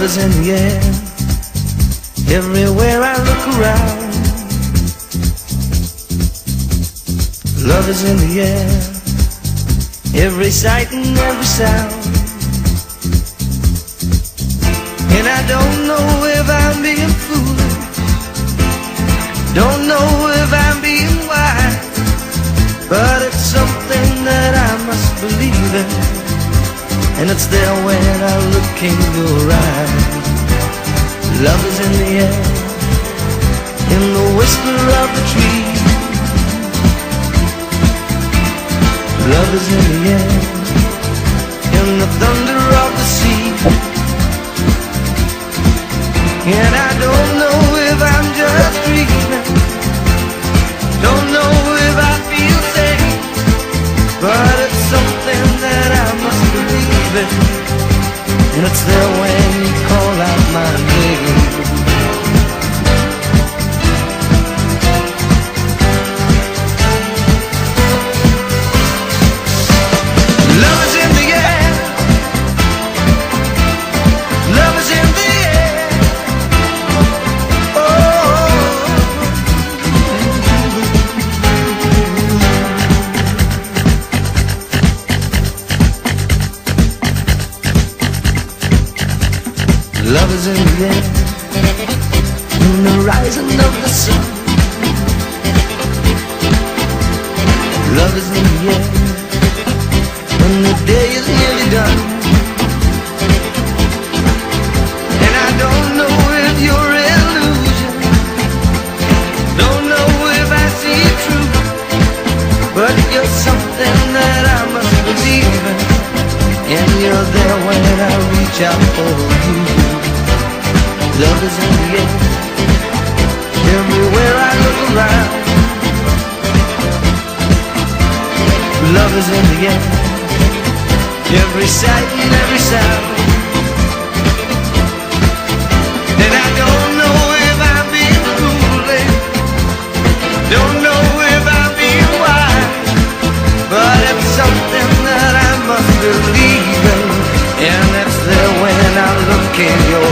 Love is in the air, everywhere I look around. Love is in the air, every sight and every sound. And I don't know if I'm being foolish, don't know if I'm being wise, but it's something that I must believe in, and it's there when I look in your eyes. Love is in the air, in the whisper of the tree. Love is in the air, in the thunder of the sea. And I don't know if I'm just dreaming, don't know if I feel safe, but it's something that I must believe in, and it's there when you call out my name. Love is in the air, love is in the air. Oh, love is in the air, in the rising of the sun. Love is in the air, when the day is nearly done. And I don't know if you're illusion, don't know if I see it true, but you're something that I must believe in, and you're there when I reach out for you. Love is in the air, everywhere I look around. Love is in the air, every sight and every sound. And I don't know if I'm being foolish, don't know if I'm being wise, but it's something that I must believe in, and it's there when I look in your